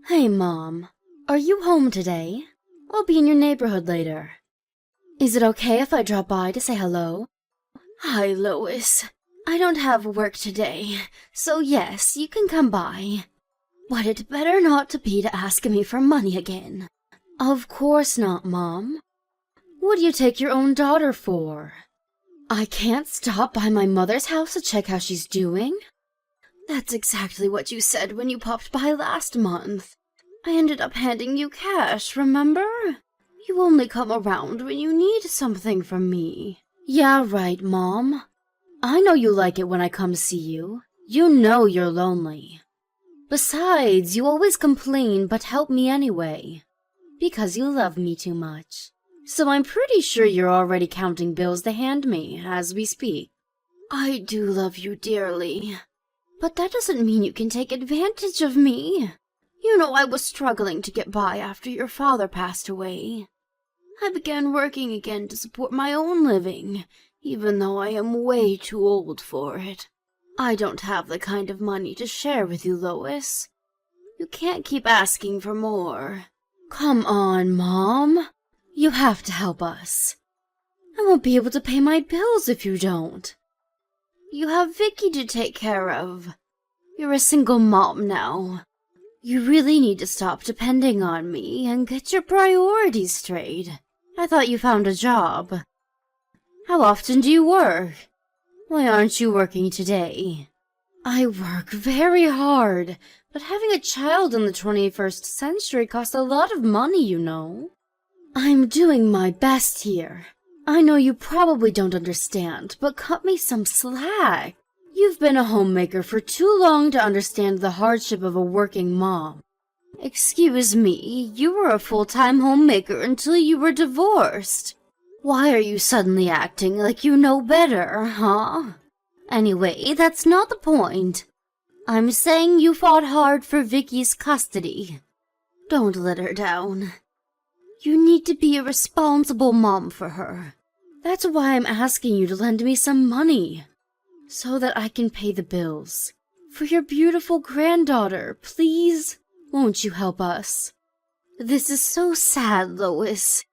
Hey, Mom. Are you home today? I'll be in your neighborhood later. Is it okay if I drop by to say hello? Hi, Lois. I don't have work today, so yes, you can come by. But it better not to be to ask me for money again. Of course not, Mom. What do you take your own daughter for? I can't stop by my mother's house to check how she's doing? That's exactly what you said when you popped by last month. I ended up handing you cash, remember? You only come around when you need something from me. Yeah, right, Mom. I know you like it when I come see you. You know you're lonely. Besides, you always complain but help me anyway. Because you love me too much. So I'm pretty sure you're already counting bills to hand me as we speak. I do love you dearly. But that doesn't mean you can take advantage of me. You know I was struggling to get by after your father passed away. I began working again to support my own living, even though I am way too old for it. I don't have the kind of money to share with you, Lois. You can't keep asking for more. Come on, Mom. You have to help us. I won't be able to pay my bills if you don't. You have Vicky to take care of. You're a single mom now. You really need to stop depending on me and get your priorities straight. I thought you found a job. How often do you work? Why aren't you working today? I work very hard, but having a child in the 21st century costs a lot of money, you know. I'm doing my best here. I know you probably don't understand, but cut me some slack. You've been a homemaker for too long to understand the hardship of a working mom. Excuse me, you were a full-time homemaker until you were divorced. Why are you suddenly acting like you know better, huh? Anyway, that's not the point. I'm saying you fought hard for Vicky's custody. Don't let her down. You need to be a responsible mom for her. That's why I'm asking you to lend me some money, so that I can pay the bills. For your beautiful granddaughter, please. Won't you help us? This is so sad, Lois.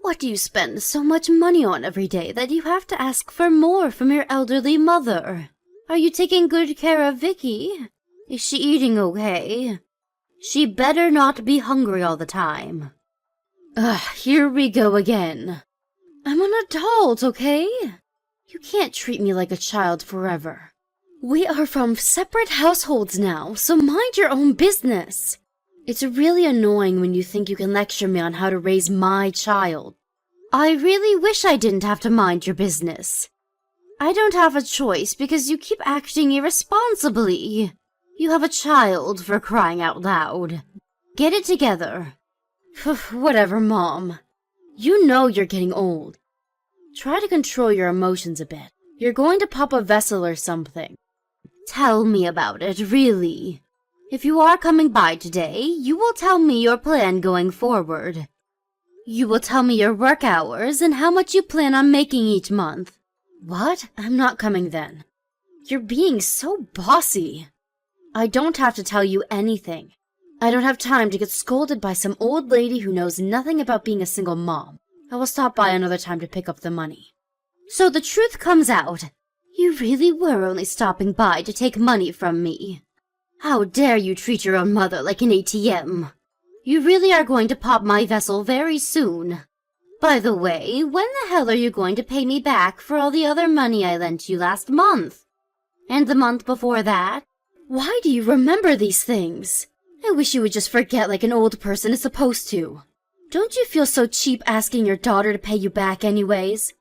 What do you spend so much money on every day that you have to ask for more from your elderly mother? Are you taking good care of Vicky? Is she eating okay? She better not be hungry all the time. Here we go again. I'm an adult, okay? You can't treat me like a child forever. We are from separate households now, so mind your own business. It's really annoying when you think you can lecture me on how to raise my child. I really wish I didn't have to mind your business. I don't have a choice because you keep acting irresponsibly. You have a child, for crying out loud. Get it together. Whatever, Mom. You know you're getting old. Try to control your emotions a bit. You're going to pop a vessel or something. Tell me about it, really. If you are coming by today, you will tell me your plan going forward. You will tell me your work hours and how much you plan on making each month. What? I'm not coming then. You're being so bossy. I don't have to tell you anything. I don't have time to get scolded by some old lady who knows nothing about being a single mom. I will stop by another time to pick up the money. So the truth comes out. You really were only stopping by to take money from me. How dare you treat your own mother like an ATM? You really are going to pop my vessel very soon. By the way, when the hell are you going to pay me back for all the other money I lent you last month? And the month before that? Why do you remember these things? I wish you would just forget like an old person is supposed to. Don't you feel so cheap asking your daughter to pay you back anyways?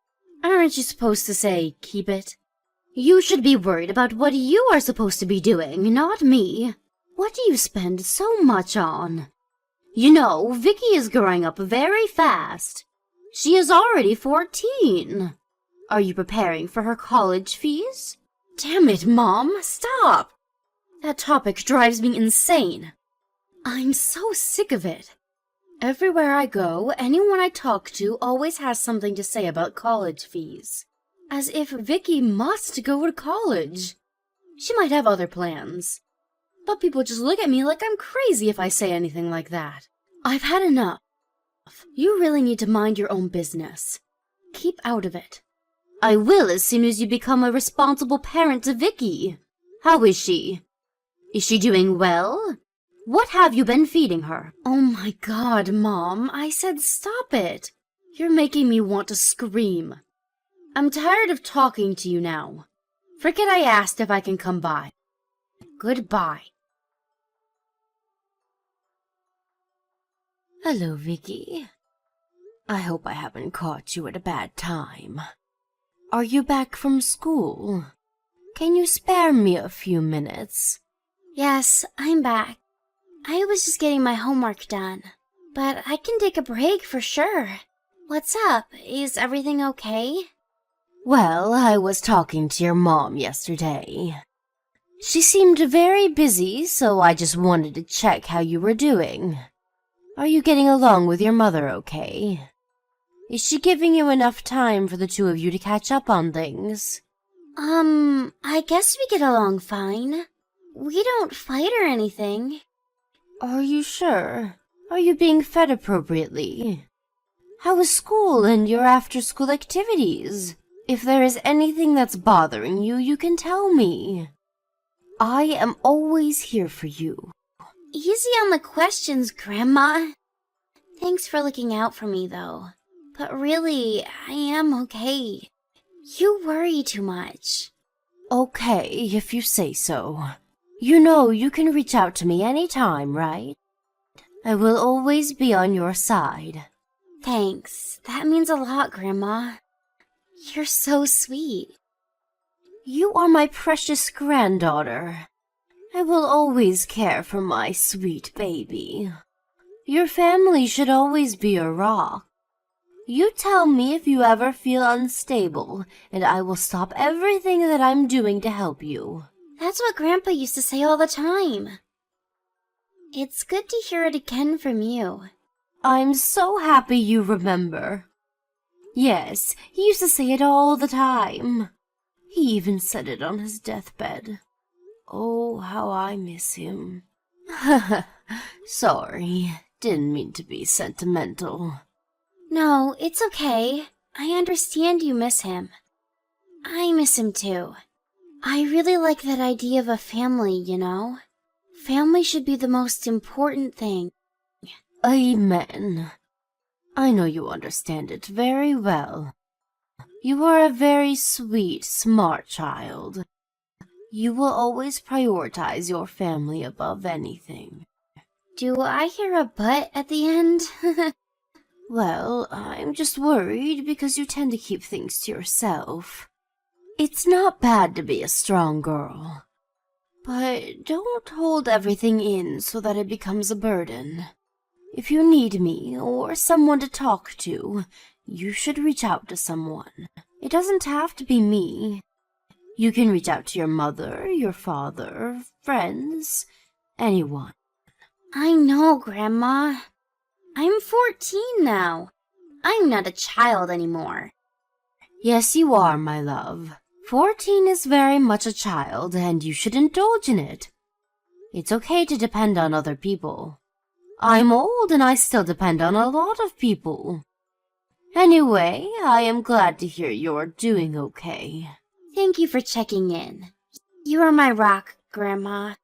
Aren't you supposed to say, keep it? You should be worried about what you are supposed to be doing, not me. What do you spend so much on? You know, Vicky is growing up very fast. She is already 14. Are you preparing for her college fees? Damn it, Mom, stop! That topic drives me insane. I'm so sick of it. Everywhere I go, anyone I talk to always has something to say about college fees. As if Vicky must go to college. She might have other plans. but people just look at me like I'm crazy if I say anything like that. I've had enough. You really need to mind your own business. Keep out of it. I will as soon as you become a responsible parent to Vicky. How is she? Is she doing well? What have you been feeding her? Oh my God, Mom, I said stop it. You're making me want to scream. I'm tired of talking to you now. Forget I asked if I can come by. Goodbye. Hello, Vicky. I hope I haven't caught you at a bad time. Are you back from school? Can you spare me a few minutes? Yes, I'm back. I was just getting my homework done. But I can take a break for sure. What's up? Is everything okay? Well, I was talking to your mom yesterday. She seemed very busy, so I just wanted to check how you were doing. Are you getting along with your mother okay? Is she giving you enough time for the two of you to catch up on things? I guess we get along fine. We don't fight or anything. Are you sure? Are you being fed appropriately? How is school and your after-school activities? If there is anything that's bothering you, you can tell me. I am always here for you. Easy on the questions, Grandma. Thanks for looking out for me, though. But really, I am okay. You worry too much. Okay, if you say so. You know you can reach out to me anytime, right? I will always be on your side. Thanks. That means a lot, Grandma. You're so sweet. You are my precious granddaughter. I will always care for my sweet baby. Your family should always be a rock. You tell me if you ever feel unstable, and I will stop everything that I'm doing to help you. That's what Grandpa used to say all the time. It's good to hear it again from you. I'm so happy you remember. Yes, he used to say it all the time. He even said it on his deathbed. Oh, how I miss him. Sorry, didn't mean to be sentimental. No, it's okay. I understand you miss him. I miss him too. I really like that idea of a family, you know? Family should be the most important thing. Amen. I know you understand it very well. You are a very sweet, smart child. You will always prioritize your family above anything. Do I hear a but at the end? Well, I'm just worried because you tend to keep things to yourself. It's not bad to be a strong girl. But don't hold everything in so that it becomes a burden. If you need me or someone to talk to, you should reach out to someone. It doesn't have to be me. You can reach out to your mother, your father, friends, anyone. I know, Grandma. I'm 14 now. I'm not a child anymore. Yes, you are, my love. 14 is very much a child, and you should indulge in it. It's okay to depend on other people. I'm old, and I still depend on a lot of people. Anyway, I am glad to hear you're doing okay. Thank you for checking in. You are my rock, Grandma.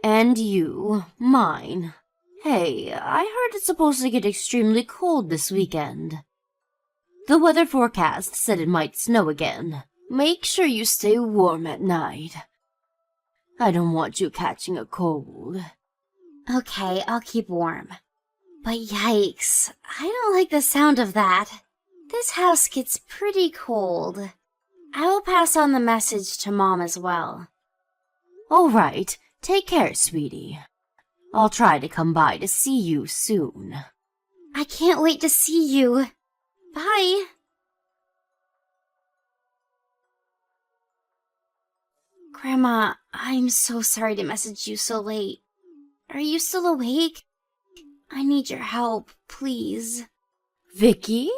And you, mine. Hey, I heard it's supposed to get extremely cold this weekend. The weather forecast said it might snow again. Make sure you stay warm at night. I don't want you catching a cold. Okay, I'll keep warm. But yikes, I don't like the sound of that. This house gets pretty cold. I will pass on the message to Mom as well. All right, take care, sweetie. I'll try to come by to see you soon. I can't wait to see you. Bye. Grandma, I'm so sorry to message you so late. Are you still awake? I need your help, please. Vicky?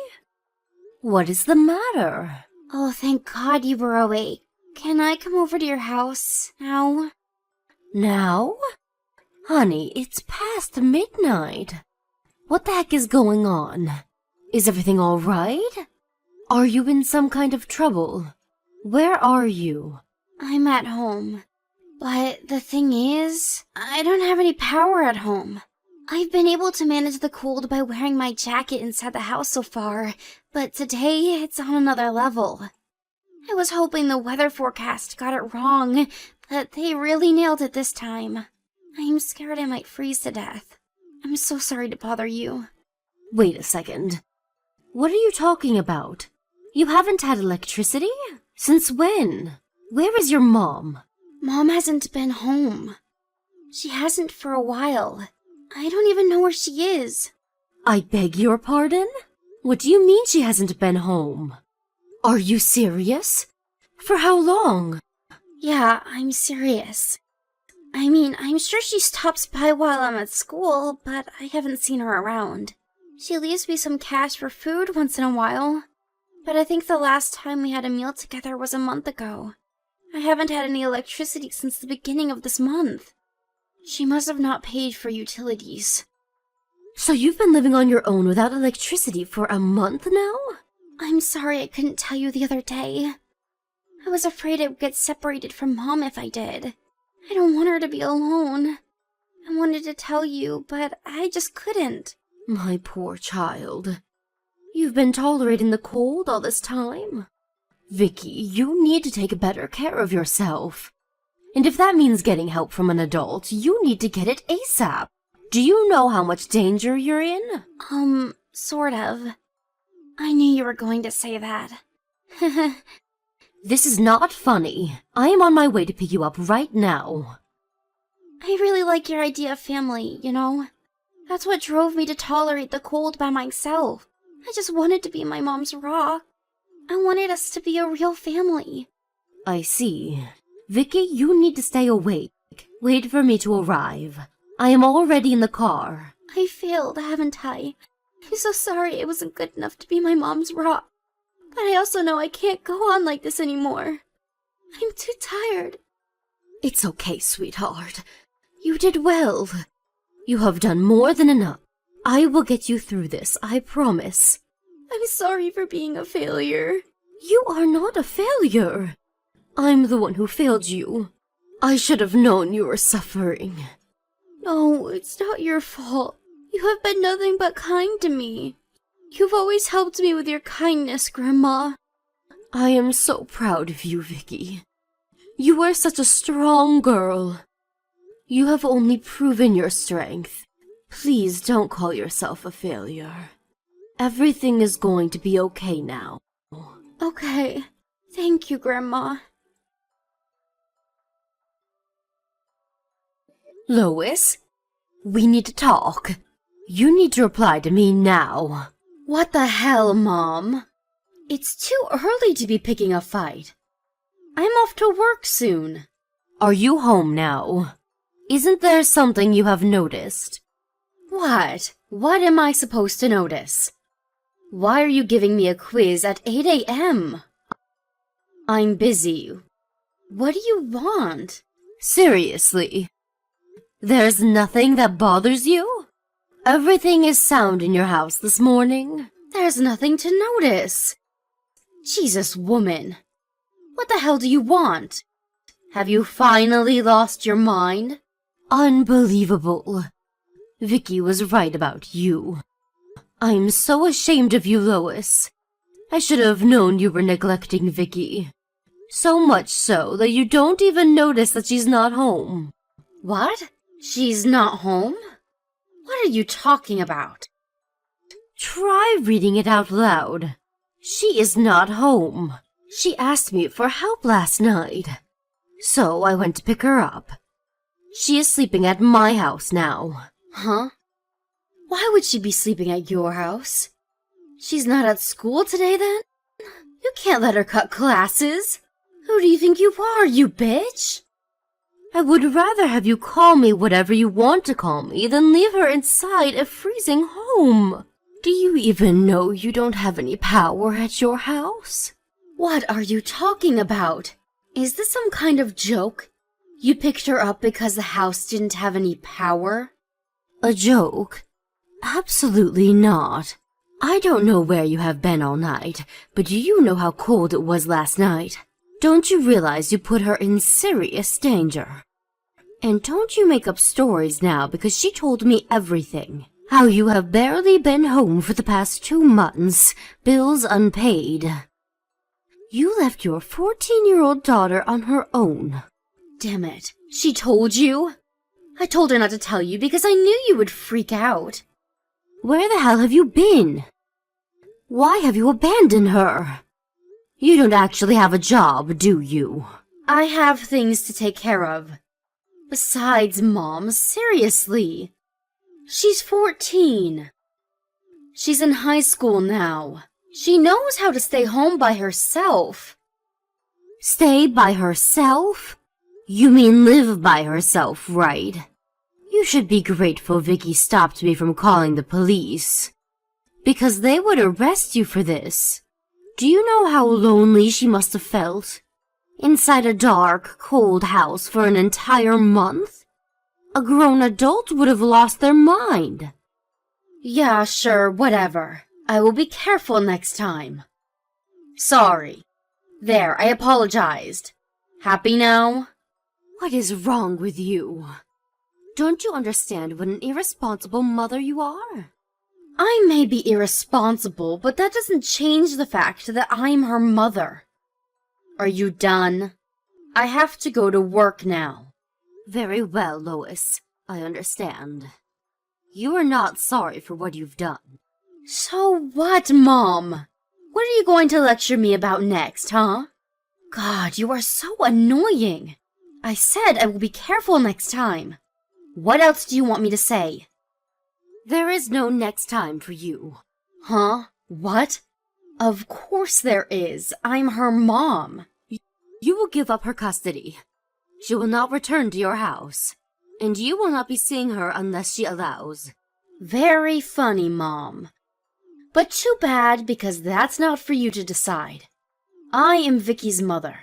What is the matter? Oh, thank God you were awake. Can I come over to your house now? Now? Honey, it's past midnight. What the heck is going on? Is everything all right? Are you in some kind of trouble? Where are you? I'm at home. But the thing is, I don't have any power at home. I've been able to manage the cold by wearing my jacket inside the house so far, but today it's on another level. I was hoping the weather forecast got it wrong, but they really nailed it this time. I'm scared I might freeze to death. I'm so sorry to bother you. Wait a second. What are you talking about? You haven't had electricity? Since when? Where is your mom? Mom hasn't been home. She hasn't for a while. I don't even know where she is. I beg your pardon? What do you mean she hasn't been home? Are you serious? For how long? Yeah, I'm serious. I mean, I'm sure she stops by while I'm at school, but I haven't seen her around. She leaves me some cash for food once in a while, but I think the last time we had a meal together was a month ago. I haven't had any electricity since the beginning of this month. She must have not paid for utilities. So you've been living on your own without electricity for a month now? I'm sorry I couldn't tell you the other day. I was afraid I would get separated from Mom if I did. I don't want her to be alone. I wanted to tell you, but I just couldn't. My poor child. You've been tolerating the cold all this time? Vicky, you need to take better care of yourself. And if that means getting help from an adult, you need to get it ASAP. Do you know how much danger you're in? Sort of. I knew you were going to say that. This is not funny. I am on my way to pick you up right now. I really like your idea of family, you know? That's what drove me to tolerate the cold by myself. I just wanted to be my mom's rock. I wanted us to be a real family. I see. Vicky, you need to stay awake. Wait for me to arrive. I am already in the car. I failed, haven't I? I'm so sorry it wasn't good enough to be my mom's rock. But I also know I can't go on like this anymore. I'm too tired. It's okay, sweetheart. You did well. You have done more than enough. I will get you through this, I promise. I'm sorry for being a failure. You are not a failure. I'm the one who failed you. I should have known you were suffering. No, it's not your fault. You have been nothing but kind to me. You've always helped me with your kindness, Grandma. I am so proud of you, Vicky. You are such a strong girl. You have only proven your strength. Please don't call yourself a failure. Everything is going to be okay now. Okay. Thank you, Grandma. Lois, we need to talk. You need to reply to me now. What the hell, Mom? It's too early to be picking a fight. I'm off to work soon. Are you home now? Isn't there something you have noticed? What? What am I supposed to notice? Why are you giving me a quiz at 8 a.m.? I'm busy. What do you want? Seriously? There's nothing that bothers you? Everything is sound in your house this morning? There's nothing to notice. Jesus, woman. What the hell do you want? Have you finally lost your mind? Unbelievable. Vicky was right about you. I'm so ashamed of you, Lois. I should have known you were neglecting Vicky. So much so that you don't even notice that she's not home. What? She's not home? What are you talking about? Try reading it out loud. She is not home. She asked me for help last night. So I went to pick her up. She is sleeping at my house now. Huh? Why would she be sleeping at your house? She's not at school today, then? You can't let her cut classes. Who do you think you are, you bitch? I would rather have you call me whatever you want to call me than leave her inside a freezing home. Do you even know you don't have any power at your house? What are you talking about? Is this some kind of joke? You picked her up because the house didn't have any power? A joke? Absolutely not. I don't know where you have been all night, but do you know how cold it was last night? Don't you realize you put her in serious danger? And don't you make up stories now, because she told me everything. How you have barely been home for the past 2 months, bills unpaid. You left your 14-year-old daughter on her own. Damn it. She told you? I told her not to tell you because I knew you would freak out. Where the hell have you been? Why have you abandoned her? You don't actually have a job, do you? I have things to take care of. Besides, Mom, seriously. She's 14. She's in high school now. She knows how to stay home by herself. Stay by herself? You mean live by herself, right? You should be grateful Vicky stopped me from calling the police. Because they would arrest you for this. Do you know how lonely she must have felt? Inside a dark, cold house for an entire month? A grown adult would have lost their mind. Yeah, sure, whatever. I will be careful next time. Sorry. There, I apologized. Happy now? What is wrong with you? Don't you understand what an irresponsible mother you are? I may be irresponsible, but that doesn't change the fact that I'm her mother. Are you done? I have to go to work now. Very well, Lois. I understand. You are not sorry for what you've done. So what, Mom? What are you going to lecture me about next, huh? God, you are so annoying. I said I will be careful next time. What else do you want me to say? There is no next time for you. Huh? What? Of course there is. I'm her mom. You will give up her custody. She will not return to your house. And you will not be seeing her unless she allows. Very funny, Mom. But too bad, because that's not for you to decide. I am Vicky's mother.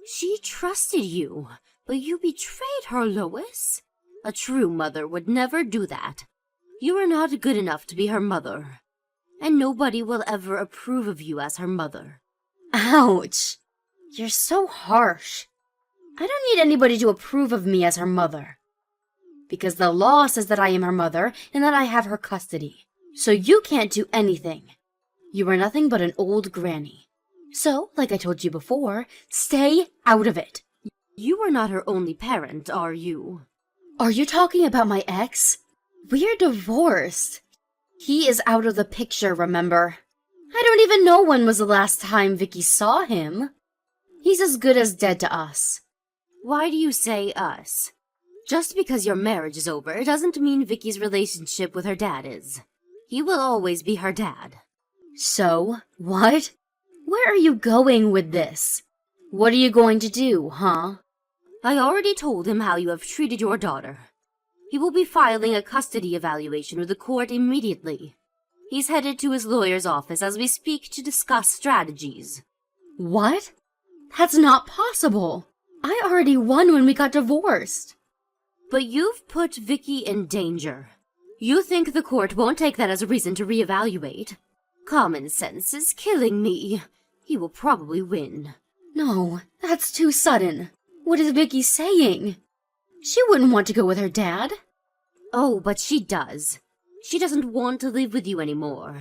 She trusted you, but you betrayed her, Lois. A true mother would never do that. You are not good enough to be her mother. And nobody will ever approve of you as her mother. Ouch! You're so harsh. I don't need anybody to approve of me as her mother. Because the law says that I am her mother and that I have her custody. So you can't do anything. You are nothing but an old granny. So, like I told you before, stay out of it. You are not her only parent, are you? Are you talking about my ex? We're divorced. He is out of the picture, remember? I don't even know when was the last time Vicky saw him. He's as good as dead to us. Why do you say us? Just because your marriage is over, it doesn't mean Vicky's relationship with her dad is. He will always be her dad. So, what? Where are you going with this? What are you going to do, huh? I already told him how you have treated your daughter. He will be filing a custody evaluation with the court immediately. He's headed to his lawyer's office as we speak to discuss strategies. What? That's not possible. I already won when we got divorced. But you've put Vicky in danger. You think the court won't take that as a reason to reevaluate? Common sense is killing me. He will probably win. No, that's too sudden. What is Vicky saying? She wouldn't want to go with her dad. Oh, but she does. She doesn't want to live with you anymore.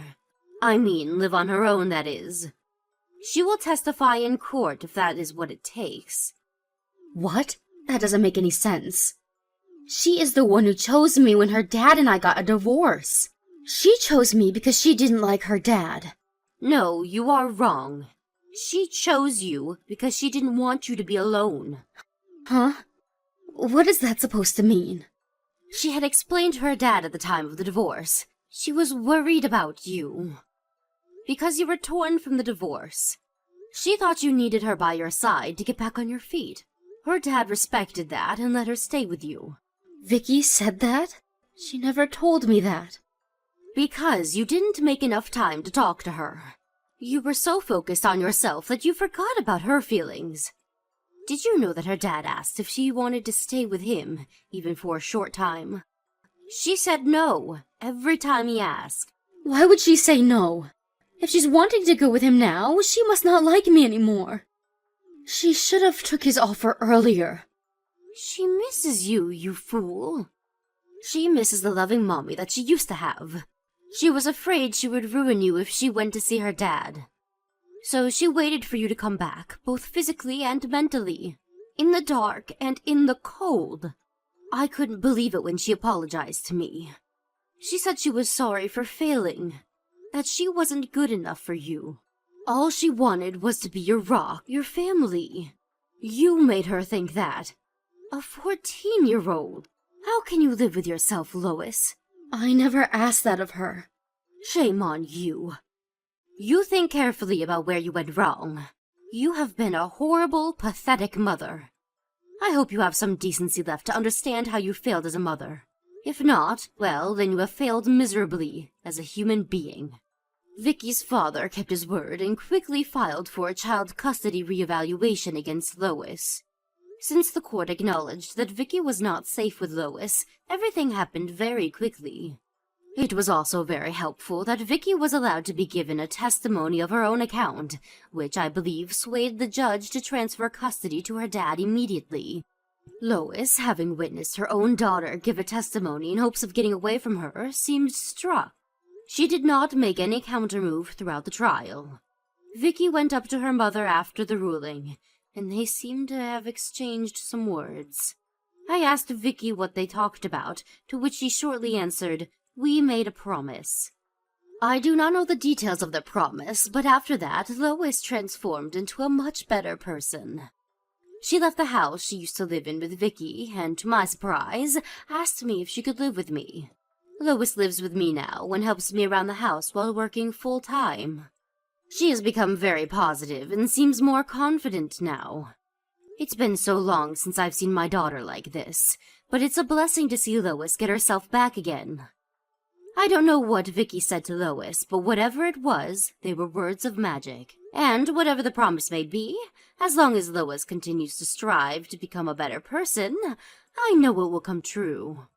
I mean, live on her own, that is. She will testify in court if that is what it takes. What? That doesn't make any sense. She is the one who chose me when her dad and I got a divorce. She chose me because she didn't like her dad. No, you are wrong. She chose you because she didn't want you to be alone. Huh? What is that supposed to mean? She had explained to her dad at the time of the divorce. She was worried about you. Because you were torn from the divorce. She thought you needed her by your side to get back on your feet. Her dad respected that and let her stay with you. Vicky said that? She never told me that. Because you didn't make enough time to talk to her. You were so focused on yourself that you forgot about her feelings. Did you know that her dad asked if she wanted to stay with him, even for a short time? She said no, every time he asked. Why would she say no? If she's wanting to go with him now, she must not like me anymore. She should have took his offer earlier. She misses you, you fool. She misses the loving mommy that she used to have. She was afraid she would ruin you if she went to see her dad. So she waited for you to come back, both physically and mentally. In the dark and in the cold. I couldn't believe it when she apologized to me. She said she was sorry for failing, that she wasn't good enough for you. All she wanted was to be your rock, your family. You made her think that. A 14-year-old. How can you live with yourself, Lois? I never asked that of her. Shame on you. You think carefully about where you went wrong. You have been a horrible, pathetic mother. I hope you have some decency left to understand how you failed as a mother. If not, well, then you have failed miserably as a human being. Vicky's father kept his word and quickly filed for a child custody reevaluation against Lois. Since the court acknowledged that Vicky was not safe with Lois, everything happened very quickly. It was also very helpful that Vicky was allowed to be given a testimony of her own account, which I believe swayed the judge to transfer custody to her dad immediately. Lois, having witnessed her own daughter give a testimony in hopes of getting away from her, seemed struck. She did not make any countermove throughout the trial. Vicky went up to her mother after the ruling, and they seemed to have exchanged some words. I asked Vicky what they talked about, to which she shortly answered, "We made a promise." I do not know the details of the promise, but after that, Lois transformed into a much better person. She left the house she used to live in with Vicky, and to my surprise, asked me if she could live with me. Lois lives with me now and helps me around the house while working full-time. She has become very positive and seems more confident now. It's been so long since I've seen my daughter like this, but it's a blessing to see Lois get herself back again. I don't know what Vicky said to Lois, but whatever it was, they were words of magic. And whatever the promise may be, as long as Lois continues to strive to become a better person, I know it will come true.